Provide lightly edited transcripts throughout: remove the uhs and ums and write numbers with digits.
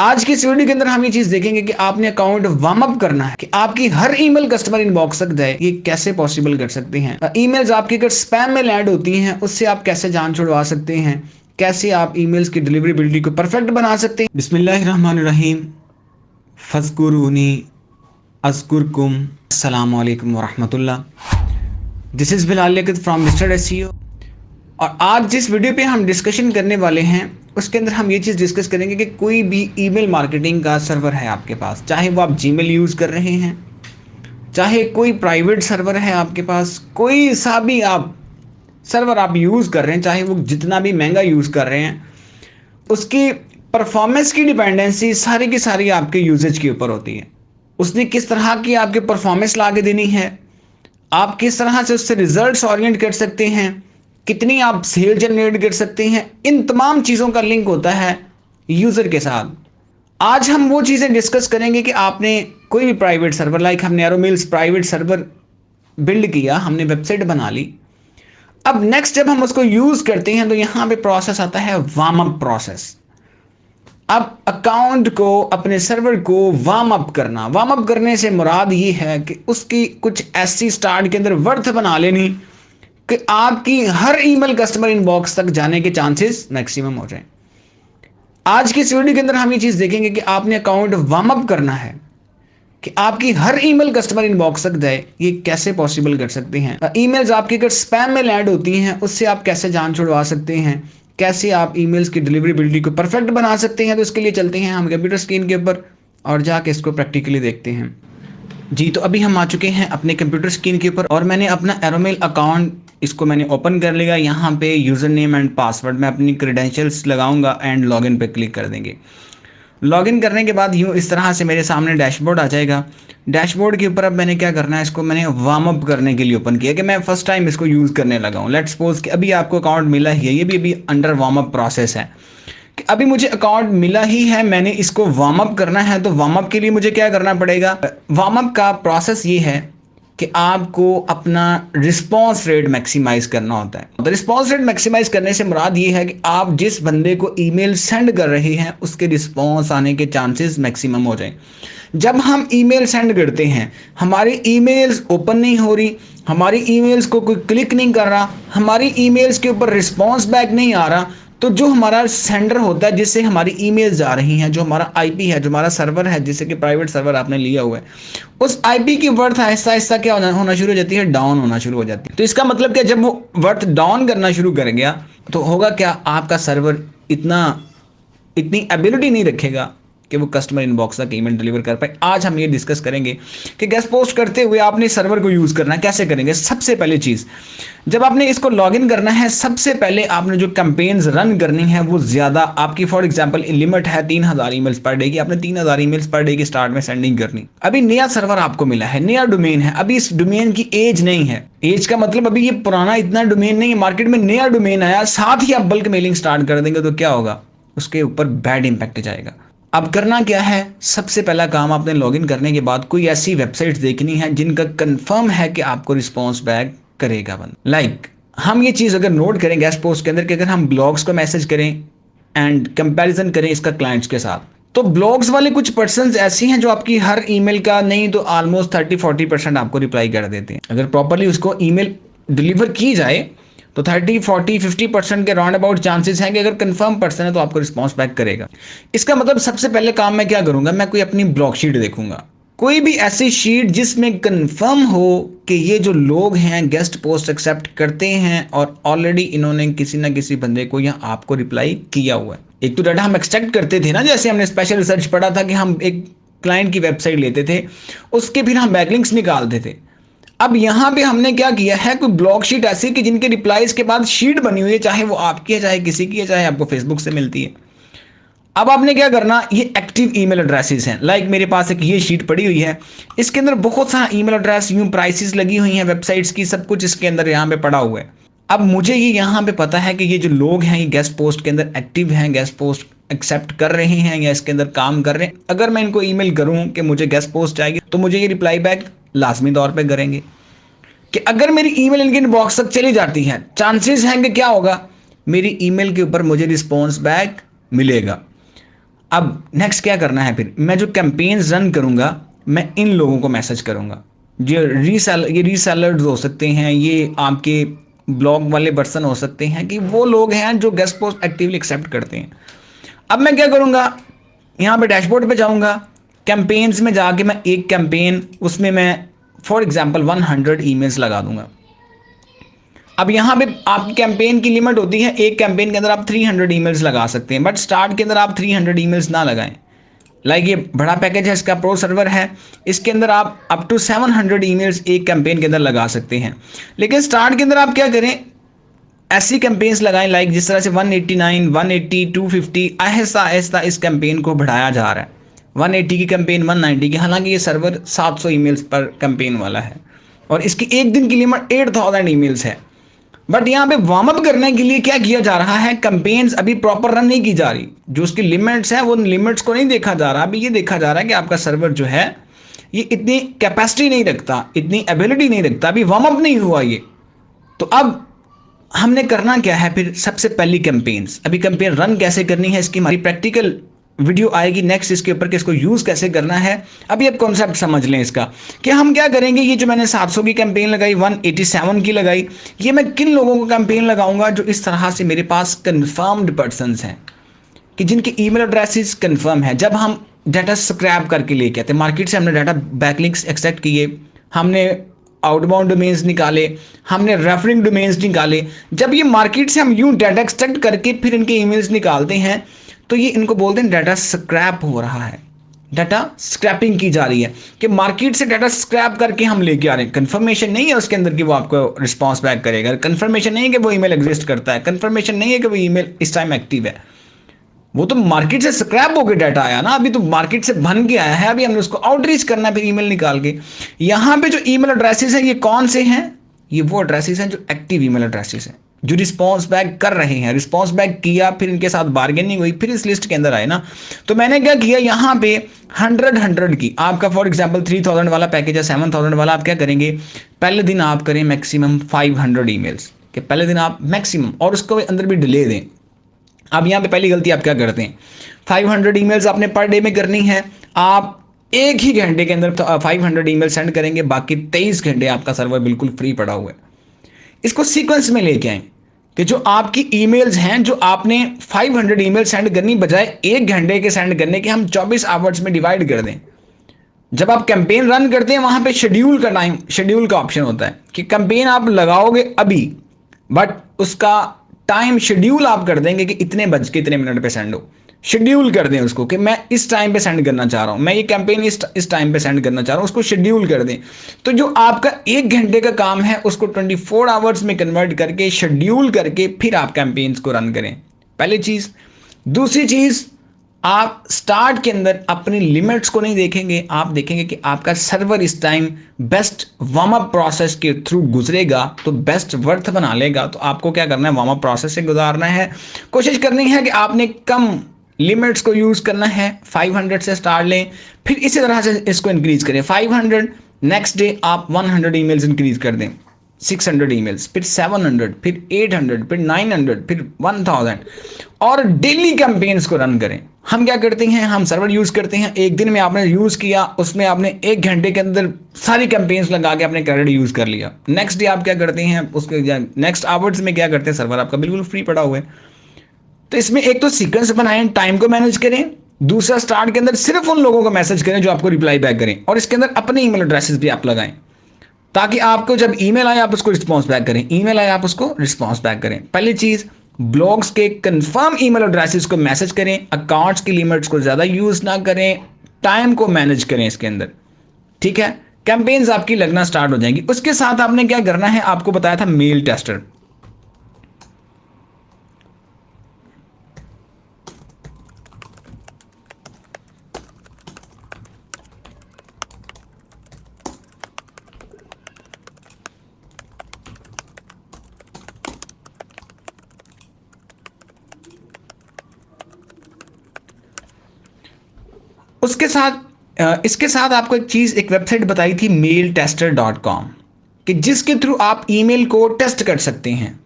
आज की इस वीडियो के अंदर हम ये चीज देखेंगे कि आपने अकाउंट वार्म अप करना है कि आपकी हर ईमेल कस्टमर इनबॉक्स तक जाए। ये कैसे पॉसिबल कर सकते हैं। ईमेल्स आपकी अगर स्पैम में लैंड होती हैं उससे आप कैसे जान छुड़वा सकते हैं। कैसे आप ईमेल्स की डिलीवरेबिलिटी को परफेक्ट बना सकते हैं। बिस्मिल्लाहिर्रहमानिर्रहीम। फज़कुरूनी अज़कुरकुम। अस्सलामु अलैकुम वरहमतुल्लाह। This is Bilal Liaquat from mister SEO. और आज जिस वीडियो पे हम डिस्कशन करने वाले हैं उसके अंदर हम ये चीज़ डिस्कस करेंगे कि कोई भी ईमेल मार्केटिंग का सर्वर है आपके पास, चाहे वो आप जीमेल यूज़ कर रहे हैं, चाहे कोई प्राइवेट सर्वर है आपके पास, कोई सा भी आप सर्वर आप यूज़ कर रहे हैं, चाहे वो जितना भी महंगा यूज़ कर रहे हैं, उसकी परफॉर्मेंस की डिपेंडेंसी सारी की सारी आपके यूजेज के ऊपर होती है। उसने किस तरह की आपके परफॉर्मेंस ला के देनी है, आप किस तरह से उससे रिजल्ट्स ओरिएंट कर सकते हैं, कितनी आप सेल जनरेट कर सकते हैं, इन तमाम चीज़ों का लिंक होता है यूज़र के साथ। आज हम वो चीज़ें डिस्कस करेंगे कि आपने कोई भी प्राइवेट सर्वर, लाइक हमने एरोमेल्स प्राइवेट सर्वर बिल्ड किया, हमने वेबसाइट बना ली। अब नेक्स्ट जब हम उसको यूज़ करते हैं तो यहाँ पे प्रोसेस आता है वार्म अप प्रोसेस। अब अकाउंट को, अपने सर्वर को वार्म अप करना। वार्म अप करने से मुराद ये है कि उसकी कुछ ऐसी स्टार्ट के अंदर वर्थ बना लेनी कि आपकी हर ईमेल कस्टमर इनबॉक्स तक जाने के चांसेस मैक्सिमम हो जाएं। आज की इस वीडियो के अंदर हम ये चीज़ देखेंगे कि आपने अकाउंट वार्म अप करना है कि आपकी हर ईमेल कस्टमर इनबॉक्स तक जाए। ये कैसे पॉसिबल कर सकते हैं। ईमेल्स आपकी अगर स्पैम में लैंड होती हैं उससे आप कैसे जान छुड़वा सकते हैं, कैसे आप ईमेल्स की डिलीवरेबिलिटी को परफेक्ट बना सकते हैं। तो इसके लिए चलते हैं हम कंप्यूटर स्क्रीन के ऊपर और जाके इसको प्रैक्टिकली देखते हैं। जी, तो अभी हम आ चुके हैं अपने कंप्यूटर स्क्रीन के ऊपर और मैंने अपना एरोमेल अकाउंट इसको मैंने ओपन कर लिया। यहाँ पे यूज़र नेम एंड पासवर्ड मैं अपनी क्रेडेंशियल्स लगाऊंगा एंड लॉगिन पे क्लिक कर देंगे। लॉगिन करने के बाद यूँ इस तरह से मेरे सामने डैशबोर्ड आ जाएगा। डैशबोर्ड के ऊपर अब मैंने क्या करना है, इसको मैंने वार्म अप करने के लिए ओपन किया कि मैं फर्स्ट टाइम इसको यूज़ करने लगा हूँ। लेट्स सपोज कि अभी आपको अकाउंट मिला ही है, ये भी अभी अंडर वार्म अप प्रोसेस है कि अभी मुझे अकाउंट मिला ही है, मैंने इसको वार्म अप करना है। तो वार्म अप के लिए मुझे क्या करना पड़ेगा। वार्म अप का प्रोसेस ये है कि आपको अपना रिस्पॉन्स रेट मैक्सिमाइज करना होता है। तो रिस्पॉन्स रेट मैक्सिमाइज करने से मुराद ये है कि आप जिस बंदे को ईमेल सेंड कर रहे हैं उसके रिस्पॉन्स आने के चांसेस मैक्सिमम हो जाएं। जब हम ईमेल सेंड करते हैं, हमारी ईमेल्स ओपन नहीं हो रही, हमारी ईमेल्स को कोई क्लिक नहीं कर रहा, हमारी ईमेल्स के ऊपर रिस्पॉन्स बैक नहीं आ रहा, तो जो हमारा सेंडर होता है जिससे हमारी ईमेल्स जा रही हैं, जो हमारा आईपी है, जो हमारा सर्वर है, जैसे कि प्राइवेट सर्वर आपने लिया हुआ है, उस आईपी की वर्थ आहिस्ता आहिस्ता क्या होना शुरू हो जाती है, डाउन होना शुरू हो जाती है। तो इसका मतलब क्या, जब वो वर्थ डाउन करना शुरू कर गया तो होगा क्या, आपका सर्वर इतनी एबिलिटी नहीं रखेगा कि वो कस्टमर इनबॉक्स तक ईमेल डिलीवर कर पाए। आज हम ये डिस्कस करेंगे कि गेस्ट पोस्ट करते हुए आपने सर्वर को यूज़ करना है, कैसे करेंगे। सबसे पहली चीज़, जब आपने इसको लॉगिन करना है, सबसे पहले आपने जो कैंपेन्स रन करनी है वो ज़्यादा आपकी, फॉर एग्जांपल लिमिट है 3000 ईमेल्स पर डे की, आपने 3000 ईमेल्स पर डे की स्टार्ट में सेंडिंग करनी। अभी नया सर्वर आपको मिला है, नया डोमेन है, अभी इस डोमेन की एज नहीं है। एज का मतलब अभी ये पुराना इतना डोमेन नहीं है, मार्केट में नया डोमेन आया, साथ ही आप बल्क मेलिंग स्टार्ट कर देंगे तो क्या होगा, उसके ऊपर बैड इंपैक्ट जाएगा। अब करना क्या है, सबसे पहला काम, आपने लॉगिन करने के बाद कोई ऐसी वेबसाइट्स देखनी है जिनका कंफर्म है कि आपको रिस्पॉन्स बैक करेगा बंदा। लाइक हम ये चीज़ अगर नोट करें गेस्ट पोस्ट के अंदर कि अगर हम ब्लॉग्स को मैसेज करें एंड कंपैरिजन करें इसका क्लाइंट्स के साथ, तो ब्लॉग्स वाले कुछ पर्सन्स ऐसी हैं जो आपकी हर ईमेल का नहीं तो ऑलमोस्ट 30-40% आपको रिप्लाई कर देते हैं। अगर प्रॉपरली उसको ईमेल डिलीवर की जाए तो 30-40-50% के राउंड अबाउट चांसेस हैं कि अगर कंफर्म पर्सन है तो आपको रिस्पॉन्स बैक करेगा। इसका मतलब सबसे पहले काम मैं क्या करूंगा, मैं कोई अपनी ब्लॉग शीट देखूंगा, कोई भी ऐसी शीट जिसमें कंफर्म हो कि ये जो लोग हैं गेस्ट पोस्ट एक्सेप्ट करते हैं और ऑलरेडी इन्होंने किसी ना किसी बंदे को या आपको रिप्लाई किया हुआ है। एक तो डाटा हम एक्सट्रैक्ट करते थे ना, जैसे हमने स्पेशल रिसर्च पढ़ा था कि हम एक क्लाइंट की वेबसाइट लेते थे, उसके फिर हम बैकलिंक्स निकालते थे। अब यहाँ पे हमने क्या किया है, कोई ब्लॉग शीट ऐसी कि जिनके रिप्लाईज के बाद शीट बनी हुई है, चाहे वो आपकी है, चाहे किसी की है, चाहे आपको फेसबुक से मिलती है। अब आपने क्या करना, ये एक्टिव ईमेल एड्रेसेस हैं। लाइक मेरे पास एक ये शीट पड़ी हुई है, इसके अंदर बहुत सारा ईमेल एड्रेस, यूं प्राइसेस लगी हुई हैं वेबसाइट्स की, सब कुछ इसके अंदर यहाँ पे पड़ा हुआ है। अब मुझे ये यहाँ पे पता है कि ये जो लोग हैं ये गेस्ट पोस्ट के अंदर एक्टिव हैं, गेस्ट पोस्ट एक्सेप्ट कर रहे हैं या इसके अंदर काम कर रहे हैं। अगर मैं इनको ईमेल करूं कि मुझे गेस्ट पोस्ट चाहिए तो मुझे ये रिप्लाई बैक लाजमी तौर पे करेंगे। कि अगर मेरी ईमेल इनके इनबॉक्स तक चली जाती है, चांसेस हैं कि क्या होगा, मेरी ईमेल के ऊपर मुझे रिस्पॉन्स बैक मिलेगा। अब नेक्स्ट क्या करना है, फिर मैं जो कैंपेन्स रन करूंगा मैं इन लोगों को मैसेज करूंगा। ये रीसेलर्स हो सकते हैं, ये आपके ब्लॉग वाले पर्सन हो सकते हैं, कि वो लोग हैं जो गेस्ट पोस्ट एक्टिवली एक्सेप्ट करते हैं। अब मैं क्या करूंगा, यहाँ पे डैशबोर्ड पे जाऊंगा, कैंपेन्स में जाके मैं एक कैंपेन उसमें मैं फॉर एग्जांपल 100 ईमेल्स लगा दूंगा। अब यहाँ पे आपकी कैंपेन की लिमिट होती है, एक कैंपेन के अंदर आप 300 ईमेल्स लगा सकते हैं, बट स्टार्ट के अंदर आप 300 ईमेल्स ना लगाएं। लाइक ये बड़ा पैकेज है, इसका प्रो सर्वर है, इसके अंदर आप अप टू 700 ईमेल्स एक कैंपेन के अंदर लगा सकते हैं। लेकिन स्टार्ट के अंदर आप क्या करें, ऐसी कैंपेन्स लगाएं लाइक जिस तरह से 189, 180, 250, आहिस्ता आहिस्ता इस कैंपेन को बढ़ाया जा रहा है। 180 की कैंपेन, 190 की, हालांकि ये सर्वर 700 ईमेल्स पर कैंपेन वाला है और इसकी एक दिन की लिमिट 8000 ईमेल्स है। बट यहाँ पे वार्म अप करने के लिए क्या किया जा रहा है, कैंपेन्स अभी प्रॉपर रन नहीं की जा रही, जो उसकी लिमिट्स है वो लिमिट्स को नहीं देखा जा रहा। अभी ये देखा जा रहा है कि आपका सर्वर जो है ये इतनी कैपेसिटी नहीं रखता, इतनी एबिलिटी नहीं रखता, अभी वार्म अप नहीं हुआ ये। तो अब हमने करना क्या है, फिर सबसे पहली कैंपेन्स, अभी कैंपेन रन कैसे करनी है इसकी हमारी प्रैक्टिकल वीडियो आएगी नेक्स्ट इसके ऊपर कि इसको यूज़ कैसे करना है। अभी आप कॉन्सेप्ट समझ लें इसका कि हम क्या करेंगे। ये जो मैंने 700 की कैंपेन लगाई, 187 की लगाई, ये मैं किन लोगों को कैंपेन लगाऊंगा, जो इस तरह से मेरे पास कन्फर्म्ड पर्सनस हैं कि जिनके ईमेल एड्रेसेस कंफर्म है। जब हम डाटा स्क्रैप करके लेके आते, मार्केट से हमने डाटा बैकलिंक्स एक्सट्रैक्ट किए, हमने आउटबाउंड डोमेन्स निकाले, हमने रेफरिंग डोमेन्स निकाले, जब ये मार्केट से हम यूं डाटा एक्सट्रैक्ट करके फिर इनके ईमेल्स निकालते हैं तो ये इनको बोलते हैं डाटा स्क्रैप हो रहा है, डाटा स्क्रैपिंग की जा रही है कि मार्केट से डाटा स्क्रैप करके हम लेके आ रहे हैं। कंफर्मेशन नहीं है उसके अंदर कि वो आपको रिस्पॉन्स बैक करेगा, कंफर्मेशन नहीं है कि वो ईमेल एग्जिस्ट करता है, कंफर्मेशन नहीं है कि वो ईमेल इस टाइम एक्टिव है। वो तो मार्केट से स्क्रैप होकर डाटा आया ना, अभी तो मार्केट से बन के आया है, अभी हमने उसको आउटरीच करना है फिर ईमेल निकाल के। यहाँ पे जो ईमेल एड्रेसेस हैं ये कौन से हैं, ये वो एड्रेसेस हैं जो एक्टिव ईमेल एड्रेसेस हैं, जो रिस्पॉन्स बैक कर रहे हैं। रिस्पॉन्स बैक किया, फिर इनके साथ बार्गेनिंग हुई, फिर इस लिस्ट के अंदर आए ना। तो मैंने क्या किया, यहाँ पे 100 की आपका फॉर एग्जाम्पल 3000 वाला पैकेज है, 7000 वाला, आप क्या करेंगे, पहले दिन आप करें मैक्सिमम 500 ईमेल्स कि पहले दिन आप मैक्सिमम, और उसको अंदर भी डिले दें। अब यहाँ पे पहली गलती आप क्या करते हैं, 500 ईमेल्स आपने पर डे में करनी है, आप एक ही घंटे के अंदर 500 ईमेल सेंड करेंगे, बाकी 23 घंटे आपका सर्वर बिल्कुल फ्री पड़ा हुआ है। इसको सीक्वेंस में लेके आए कि जो आपकी ईमेल्स हैं, जो आपने 500 ईमेल सेंड करनी बजाय एक घंटे के सेंड करने के, हम 24 आवर्स में डिवाइड कर दें। जब आप कैंपेन रन करते हैं वहां पे शेड्यूल का टाइम, शेड्यूल का ऑप्शन होता है कि कैंपेन आप लगाओगे अभी, बट उसका टाइम शेड्यूल आप कर देंगे कि इतने बज के इतने मिनट पे सेंड हो। शेड्यूल कर दें उसको कि मैं इस टाइम पे सेंड करना चाह रहा हूं, मैं ये कैंपेन इस टाइम पे सेंड करना चाह रहा हूं, उसको शेड्यूल कर दें। तो जो आपका एक घंटे का काम है उसको 24 आवर्स में कन्वर्ट करके शेड्यूल करके फिर आप कैंपेन्स को रन करें, पहली चीज। दूसरी चीज, आप स्टार्ट के अंदर अपनी लिमिट्स को नहीं देखेंगे, आप देखेंगे कि आपका सर्वर इस time best warm up process के थ्रू गुजरेगा तो बेस्ट वर्थ बना लेगा। तो आपको क्या करना है, वार्म अप प्रोसेस से गुजारना है, कोशिश करनी है कि आपने कम लिमिट्स को यूज करना है। 500 से स्टार्ट लें, फिर इसी तरह से इसको इंक्रीज करें। 500, नेक्स्ट डे आप 100 ईमेल्स इंक्रीज कर दें, 600 ईमेल्स, फिर 700, फिर 800, फिर 900, फिर 1000, और डेली कैंपेन्स को रन करें। हम क्या करते हैं, हम सर्वर यूज करते हैं, एक दिन में आपने यूज किया, उसमें आपने एक घंटे के अंदर सारी कैंपेन्स लगा के अपने क्रेडिट यूज कर लिया। नेक्स्ट डे आप क्या करते हैं, उसके नेक्स्ट आवर्स में क्या करते हैं, सर्वर आपका बिल्कुल फ्री पड़ा हुआ है। तो इसमें एक तो सीक्वेंस बनाएं, टाइम को मैनेज करें, दूसरा स्टार्ट के अंदर सिर्फ उन लोगों को मैसेज करें जो आपको रिप्लाई बैक करें, और इसके अंदर अपने ईमेल एड्रेसेस भी आप लगाएं ताकि आपको जब ईमेल आए आप उसको रिस्पॉन्स बैक करें, ईमेल आए आप उसको रिस्पॉन्स बैक करें। पहली चीज, ब्लॉग्स के कंफर्म ईमेल एड्रेसेस को मैसेज करें, अकाउंट्स की लिमिट्स को ज्यादा यूज ना करें, टाइम को मैनेज करें इसके अंदर, ठीक है। कैंपेन्स आपकी लगना स्टार्ट हो जाएंगी। उसके साथ आपने क्या करना है, आपको बताया था मेल टेस्टर। उसके साथ इसके साथ आपको एक चीज, एक वेबसाइट बताई थी mailtester.com कि जिसके थ्रू आप ईमेल को टेस्ट कर सकते हैं।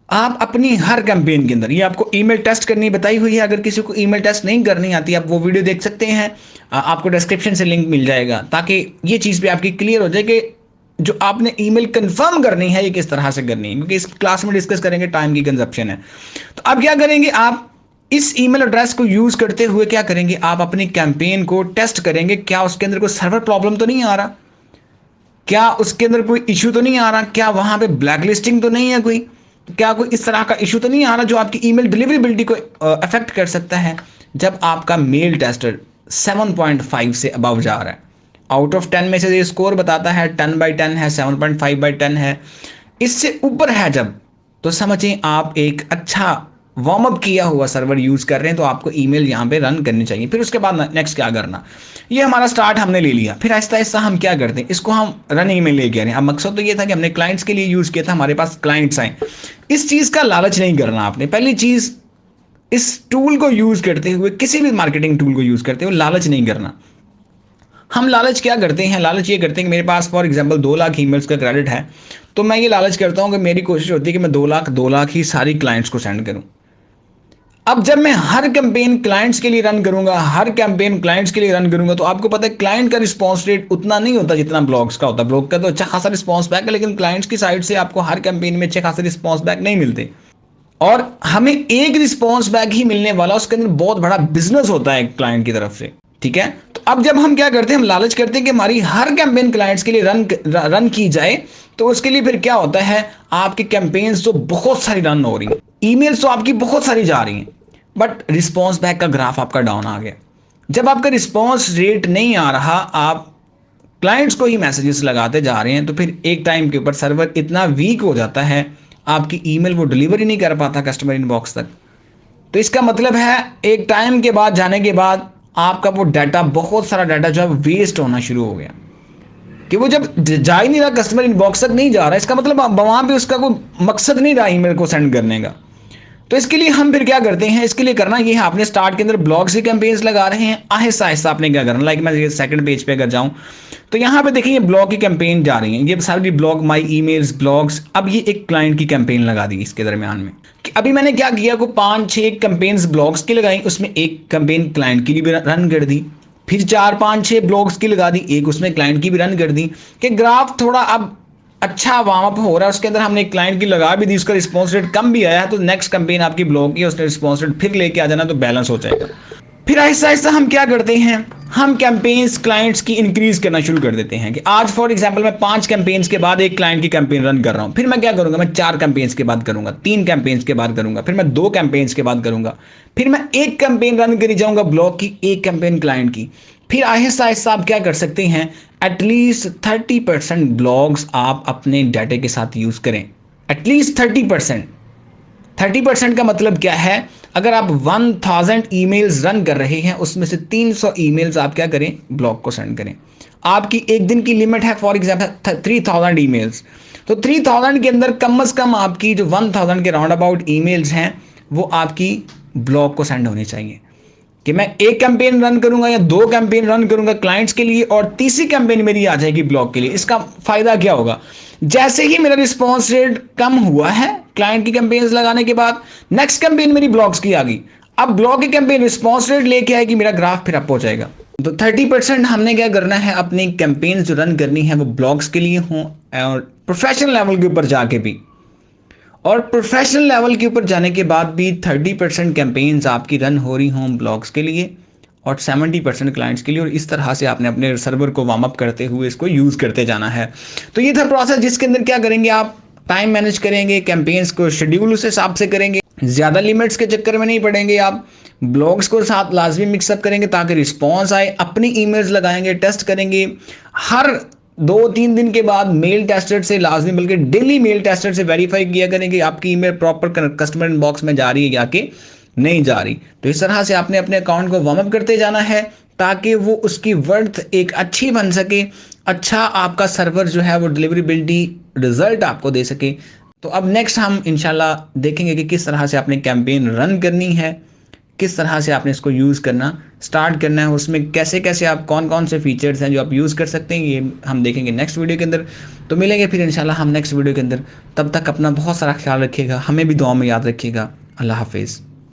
आप अपनी हर कैंपेन के अंदर, ये आपको ईमेल टेस्ट करनी बताई हुई है। अगर किसी को ईमेल टेस्ट नहीं करनी आती, आप वो वीडियो देख सकते हैं, आपको डिस्क्रिप्शन से लिंक मिल जाएगा, ताकि ये चीज़ भी आपकी क्लियर हो जाए कि जो आपने ईमेल कंफर्म करनी है ये किस तरह से करनी है, क्योंकि इस क्लास में डिस्कस करेंगे, टाइम की कंजप्शन है। तो अब क्या करेंगे, आप इस ईमेल एड्रेस को यूज करते हुए क्या करेंगे, आप अपनी कैंपेन को टेस्ट करेंगे, क्या उसके अंदर कोई सर्वर प्रॉब्लम तो नहीं आ रहा, क्या उसके अंदर कोई इशू तो नहीं आ रहा, क्या वहां पे ब्लैक लिस्टिंग तो नहीं है कोई, क्या कोई इस तरह का इशू तो नहीं आ रहा जो आपकी ईमेल डिलीवरेबिलिटी को अफेक्ट कर सकता है। जब आपका मेल टेस्टर 7.5 से अबव जा रहा है, आउट ऑफ 10 में से ये स्कोर बताता है 10/10 है, 7.5/10 है, इससे ऊपर है जब, तो समझें आप एक अच्छा वार्म अप किया हुआ सर्वर यूज कर रहे हैं, तो आपको ईमेल यहाँ पे रन करनी चाहिए। फिर उसके बाद नेक्स्ट क्या करना, ये हमारा स्टार्ट हमने ले लिया, फिर आहिस्ता आहिस्ता हम क्या करते हैं, इसको हम रन ईमेल लेके आ रहे हैं। अब मकसद तो ये था कि हमने क्लाइंट्स के लिए यूज किया था, हमारे पास क्लाइंट्स आए। इस चीज का लालच नहीं करना आपने। पहली चीज, इस टूल को यूज करते हुए, किसी भी मार्केटिंग टूल को यूज करते हुए लालच नहीं करना। हम लालच क्या करते हैं, लालच ये करते हैं कि मेरे पास फॉर एग्जांपल 2 लाख ईमेल्स का क्रेडिट है, तो मैं ये लालच करता हूं कि मेरी कोशिश होती है कि मैं 2 लाख ही सारी क्लाइंट्स को सेंड करूं। अब जब मैं हर कैंपेन क्लाइंट्स के लिए रन करूंगा, हर कैंपेन क्लाइंट्स के लिए रन करूंगा, तो आपको पता है क्लाइंट का रिस्पांस रेट उतना नहीं होता जितना ब्लॉग्स का होता है। ब्लॉग का तो अच्छा खासा रिस्पांस बैक है, लेकिन क्लाइंट्स की साइड से आपको हर कैंपेन में अच्छे खासे रिस्पांस बैक नहीं मिलते, और हमें एक रिस्पांस बैक ही मिलने वाला, उसके अंदर बहुत बड़ा बिजनेस होता है क्लाइंट की तरफ से। ठीक है, तो अब जब हम क्या करते हैं, हम लालच करते हैं कि हमारी हर कैंपेन क्लाइंट्स के लिए रन की जाए, तो उसके लिए फिर क्या होता है, आपकी कैंपेन्स तो बहुत सारी रन हो रही हैं, ईमेल्स तो आपकी बहुत सारी जा रही हैं, बट रिस्पॉन्स बैक का ग्राफ आपका डाउन आ गया। जब आपका रिस्पॉन्स रेट नहीं आ रहा, आप क्लाइंट्स को ही मैसेजेस लगाते जा रहे हैं, तो फिर एक टाइम के ऊपर सर्वर इतना वीक हो जाता है, आपकी ईमेल वो डिलीवर ही नहीं कर पाता कस्टमर इनबॉक्स तक। तो इसका मतलब है एक टाइम के बाद जाने के बाद आपका वो डाटा, बहुत सारा डाटा जो है वेस्ट होना शुरू हो गया, कि वो जब जा ही नहीं रहा, कस्टमर इनबॉक्स तक नहीं जा रहा, इसका मतलब वहां पे उसका कोई मकसद नहीं रहा ईमेल को सेंड करने का। तो इसके लिए हम फिर क्या करते हैं, इसके लिए करना ये है, आपने स्टार्ट के अंदर ब्लॉग्स की कैंपेन्स लगा रहे हैं, आहिस्ता आहिस्ता आपने क्या करना, लाइक मैं सेकंड पेज पे अगर जाऊं, तो यहाँ पे देखिए ये ब्लॉग की कैंपेन जा रही है, ये सारी ब्लॉग, माई ईमेल्स, ब्लॉग्स। अब ये एक क्लाइंट की कैंपेन लगा दी इसके दरमियान में, कि अभी मैंने क्या किया, को 5-6 कैंपेन्स ब्लॉग्स की लगाई, उसमें एक कैंपेन क्लाइंट की भी रन कर दी, फिर 4-5-6 ब्लॉग्स की लगा दी, एक उसमें क्लाइंट की भी रन कर दी, कि ग्राफ थोड़ा अब अच्छा वार्म अप हो रहा है। उसके अंदर हमने एक क्लाइंट की लगा भी दी, उसका रिस्पॉन्स रेट कम भी आया है, तो नेक्स्ट कैंपेन आपकी ब्लॉग की, उसने रिस्पॉन्स रेट फिर लेके आ जाना, तो बैलेंस हो जाएगा। फिर आहिस्ता आहिस्ता हम क्या करते हैं, हम कैंपेन्स क्लाइंट्स की इंक्रीज करना शुरू कर देते हैं, कि आज फॉर एग्जांपल मैं 5 कैंपेन्स के बाद एक क्लाइंट की कैंपेन रन कर रहा हूं, फिर मैं क्या करूंगा, मैं 4 कैंपेन्स के बाद करूंगा, 3 कैंपेन्स के बाद करूंगा, फिर मैं 2 कैंपेन्स के बाद करूंगा, फिर मैं एक कैंपेन रन करी जाऊंगा ब्लॉग की, एक कैंपेन क्लाइंट की। फिर आहिस्ता आहिस्ता आप क्या कर सकते हैं, एटलीस्ट 30% ब्लॉग्स आप अपने डाटे के साथ यूज करें, एटलीस्ट 30%। 30% का मतलब क्या है, अगर आप 1000 ईमेल्स रन कर रहे हैं, उसमें से 300 ईमेल्स आप क्या करें, ब्लॉग को सेंड करें। आपकी एक दिन की लिमिट है फॉर एग्जांपल 3000 ईमेल्स, तो 3000 के अंदर कम से कम आपकी जो 1000 के राउंड अबाउट ईमेल्स हैं, वो आपकी ब्लॉग को सेंड होनी चाहिए। कि मैं एक कैंपेन रन करूंगा या 2 कैंपेन रन करूंगा क्लाइंट्स के लिए, और तीसरी कैंपेन मेरी आ जाएगी ब्लॉग के लिए। इसका फायदा क्या होगा, जैसे ही मेरा रिस्पॉन्स रेट कम हुआ है क्लाइंट की कैंपेन्स लगाने के बाद, नेक्स्ट कैंपेन मेरी ब्लॉग्स की आ गई, अब ब्लॉग की कैंपेन रिस्पॉन्स रेट लेके आएगी, मेरा ग्राफ फिर अप हो जाएगा। तो 30% हमने क्या करना है, अपनी कैंपेन जो रन करनी है वो ब्लॉग्स के लिए हों, और प्रोफेशनल लेवल के ऊपर जाके भी, और प्रोफेशनल लेवल के ऊपर जाने के बाद भी 30% कैंपेन्स आपकी रन हो रही हों ब्लॉग्स के लिए, और 70% क्लाइंट्स के लिए। और इस तरह से आपने अपने सर्वर को वार्म अप करते हुए इसको यूज़ करते जाना है। तो ये था प्रोसेस, जिसके अंदर क्या करेंगे, आप टाइम मैनेज करेंगे, कैंपेन्स को शेड्यूल उस हिसाब से करेंगे, ज़्यादा लिमिट्स के चक्कर में नहीं पड़ेंगे, आप ब्लॉग्स को साथ लाजमी मिक्सअप करेंगे ताकि रिस्पॉन्स आए, अपनी ईमेल्स लगाएंगे, टेस्ट करेंगे, हर 2-3 दिन के बाद मेल टेस्टर से लाजमी, बल्कि डेली मेल टेस्टर से वेरीफाई किया करें कि आपकी ईमेल प्रॉपर कस्टमर इनबॉक्स में जा रही है या कि नहीं जा रही। तो इस तरह से आपने अपने अकाउंट को वार्म अप करते जाना है, ताकि वो उसकी वर्थ एक अच्छी बन सके, अच्छा आपका सर्वर जो है वो डिलीवरेबिलिटी रिजल्ट आपको दे सके। तो अब नेक्स्ट हम इंशाल्लाह देखेंगे कि किस तरह से आपने कैंपेन रन करनी है, किस तरह से आपने इसको यूज़ करना स्टार्ट करना है, उसमें कैसे कैसे आप कौन कौन से फीचर्स हैं जो आप यूज़ कर सकते हैं, ये हम देखेंगे नेक्स्ट वीडियो के अंदर। तो मिलेंगे फिर इंशाल्लाह हम नेक्स्ट वीडियो के अंदर। तब तक अपना बहुत सारा ख्याल रखिएगा, हमें भी दुआ में याद रखिएगा। अल्लाह हाफिज़।